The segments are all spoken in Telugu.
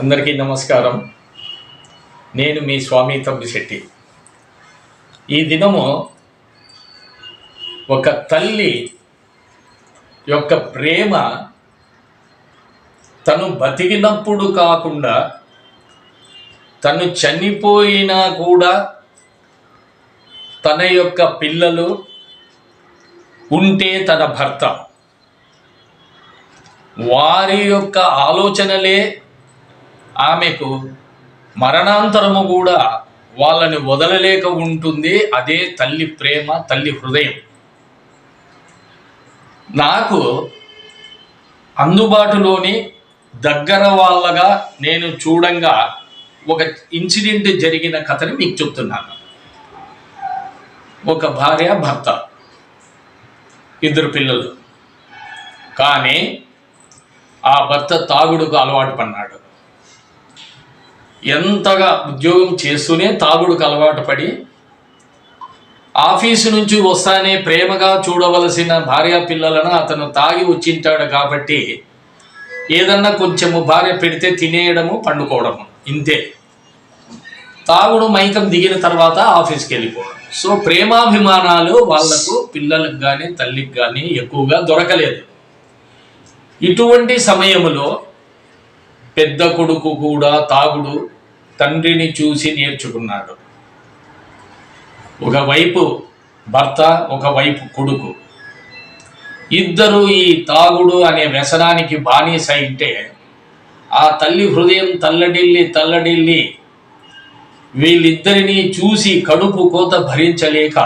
అందరికీ నమస్కారం. నేను మీ స్వామి తమ్మిశెట్టి. ఈ దినము ఒక తల్లి యొక్క ప్రేమ తను బతికినప్పుడు కాకుండా తను చనిపోయినా కూడా తన యొక్క పిల్లలు ఉంటే తన భర్త వారి యొక్క ఆలోచనలే ఆమెకు మరణాంతరము కూడా వాళ్ళని వదలలేక ఉంటుంది. అదే తల్లి ప్రేమ, తల్లి హృదయం. నాకు అందుబాటులోని దగ్గర వాళ్ళగా నేను చూడంగా ఒక ఇన్సిడెంట్ జరిగిన కథని మీకు చెప్తున్నాను. ఒక భార్య భర్త, ఇద్దరు పిల్లలు. కానీ ఆ భర్త తాగుడుకు అలవాటు పడినాడు. ఎంతగా ఉద్యోగం చేస్తూనే తాగుడుకు అలవాటు పడి ఆఫీసు నుంచి వస్తానే ప్రేమగా చూడవలసిన భార్య పిల్లలను అతను తాగి వచ్చింటాడు. కాబట్టి ఏదన్నా కొంచెము భార్య పెడితే తినేయడము, పండుకోవడము, ఇంతే. తాగుడు మైకం దిగిన తర్వాత ఆఫీస్కి వెళ్ళిపోవడం. సో ప్రేమాభిమానాలు వాళ్లకు పిల్లలకు కానీ తల్లికి కానీ ఎక్కువగా దొరకలేదు. ఇటువంటి సమయంలో పెద్ద కొడుకు కూడా తాగుడు తండ్రిని చూసి నేర్చుకున్నాడు. ఒకవైపు భర్త, ఒకవైపు కొడుకు, ఇద్దరు ఈ తాగుడు అనే వ్యసనానికి బానిస అయితే ఆ తల్లి హృదయం తల్లడిల్లి వీళ్ళిద్దరినీ చూసి కడుపు కోత భరించలేక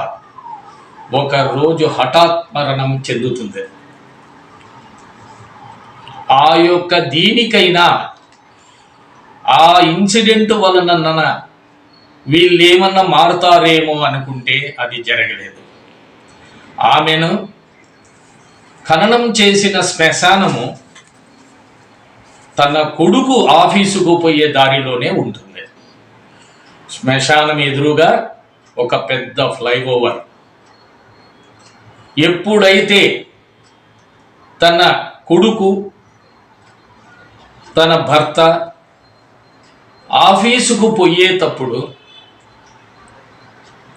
ఒకరోజు హఠాత్ మరణం చెందుతుంది. ఆ యొక్క దీనికైనా ఆ ఇన్సిడెంట్ వలన వీళ్ళేమన్నా మారుతారేమో అనుకుంటే అది జరగలేదు. ఆమెను ఖననం చేసిన శ్మశానము తన కొడుకు ఆఫీసుకు పోయే దారిలోనే ఉంటుంది. శ్మశానం ఎదురుగా ఒక పెద్ద ఫ్లైఓవర్. ఎప్పుడైతే తన కొడుకు, తన భర్త ఆఫీసుకు పోయేటప్పుడు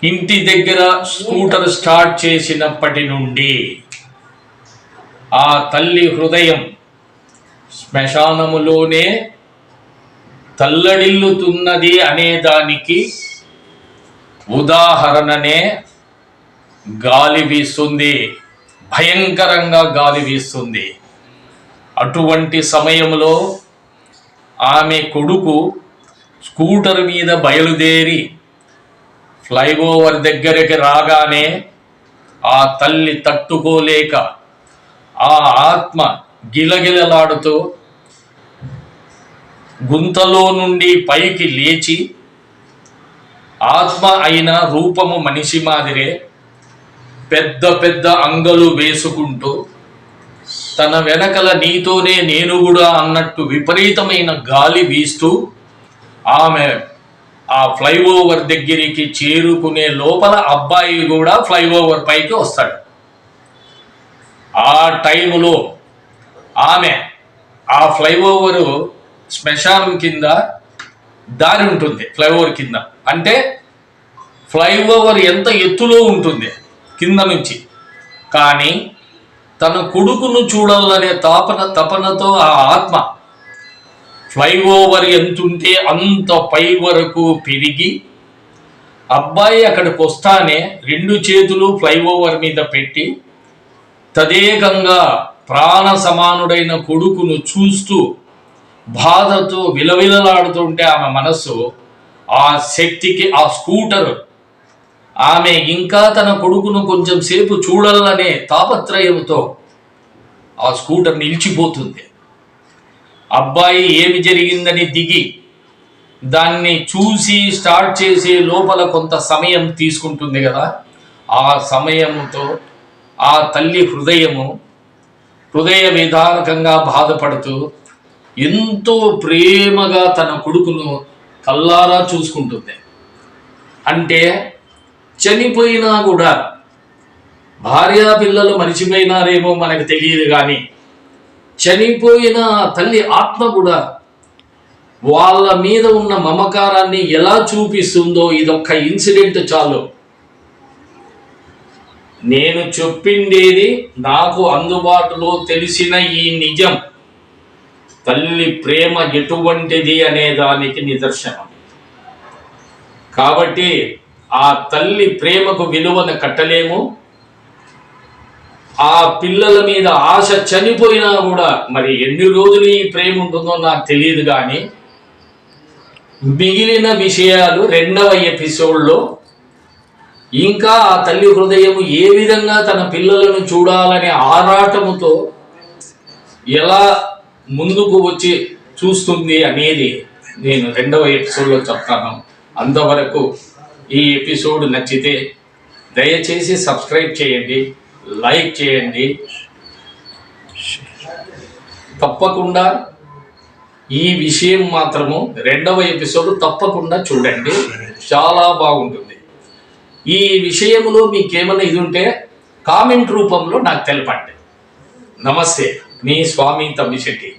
ఇంటి దగ్గర స్కూటర్ స్టార్ట్ చేసినప్పటి నుండి ఆ తల్లి హృదయం శ్మశానములోనే తల్లడిల్లుతున్నది అనేదానికి ఉదాహరణనే గాలి వీస్తుంది, భయంకరంగా గాలి వీస్తుంది. అటువంటి సమయంలో ఆమె కొడుకు స్కూటర్ మీద బయలుదేరి ఫ్లైఓవర్ దగ్గరికి రాగానే ఆ తల్లి తట్టుకోలేక ఆ ఆత్మ గిలగిలలాడుతూ గుంతలో నుండి పైకి లేచి, ఆత్మ అయిన రూపము మనిషి మాదిరే పెద్ద పెద్ద అంగలు వేసుకుంటూ తన వెనకల నీతోనే నేను కూడా అన్నట్టు విపరీతమైన గాలి వీస్తూ ఆమె ఆ ఫ్లైఓవర్ దగ్గరికి చేరుకునే లోపల అబ్బాయి కూడా ఫ్లైఓవర్ పైకి వస్తాడు. ఆ టైములో ఆమె ఆ ఫ్లైఓవరు శ్మశానం కింద దారి ఉంటుంది. ఫ్లైఓవర్ కింద అంటే ఫ్లైఓవర్ ఎంత ఎత్తులో ఉంటుంది కింద నుంచి. కానీ తన కొడుకును చూడాలనే తపనతో ఆ ఆత్మ ఫ్లైఓవర్ ఎంతుంటే అంత పై వరకు పెరిగి అబ్బాయి అక్కడికి వస్తానే రెండు చేతులు ఫ్లైఓవర్ మీద పెట్టి తదేకంగా ప్రాణ సమానుడైన కొడుకును చూస్తూ బాధతో విలవిలలాడుతుంటే ఆమె మనస్సు ఆ శక్తికి, ఆ స్కూటర్, ఆమె ఇంకా తన కొడుకును కొంచెం సేపు చూడాలనే తాపత్రయంతో ఆ స్కూటర్ నిలిచిపోతుంది. అబ్బాయి ఏమి జరిగిందని దిగి దాన్ని చూసి స్టార్ట్ చేసే లోపల కొంత సమయం తీసుకుంటుంది కదా. ఆ సమయంతో ఆ తల్లి హృదయ విధానకంగా బాధపడుతూ ఎంతో ప్రేమగా తన కొడుకును కల్లారా చూసుకుంటుంది. అంటే చనిపోయినా కూడా భార్యా పిల్లలు మరిచిపోయినారేమో మనకు తెలియదు, కానీ చనిపోయిన తల్లి ఆత్మ కూడా వాళ్ళ మీద ఉన్న మమకారాన్ని ఎలా చూపిస్తుందో ఇదొక్క ఇన్సిడెంట్ చాలు. నేను చెప్పిండేది నాకు అందుబాటులో తెలిసిన ఈ నిజం. తల్లి ప్రేమ ఎటువంటిది అనే దానికి నిదర్శనం. కాబట్టి ఆ తల్లి ప్రేమకు విలువను కట్టలేము. ఆ పిల్లల మీద ఆశ చనిపోయినా కూడా మరి ఎన్ని రోజులు ఈ ప్రేమ ఉంటుందో నాకు తెలియదు. కానీ మిగిలిన విషయాలు 2వ ఎపిసోడ్లో ఇంకా ఆ తల్లి హృదయం ఏ విధంగా తన పిల్లలను చూడాలనే ఆరాటముతో ఎలా ముందుకు వచ్చి చూస్తుంది అనేది నేను 2వ ఎపిసోడ్లో చెప్తాను. అంతవరకు ఈ ఎపిసోడ్ నచ్చితే దయచేసి సబ్స్క్రైబ్ చేయండి, లైక్ చేయండి. తప్పకుండా ఈ విషయం మాత్రము 2వ ఎపిసోడ్ తప్పకుండా చూడండి, చాలా బాగుంటుంది. ఈ విషయంలో మీకేమైనా ఇది ఉంటే కామెంట్ రూపంలో నాకు తెలపండి. నమస్తే, మీ స్వామి తమ్మిశెట్టి.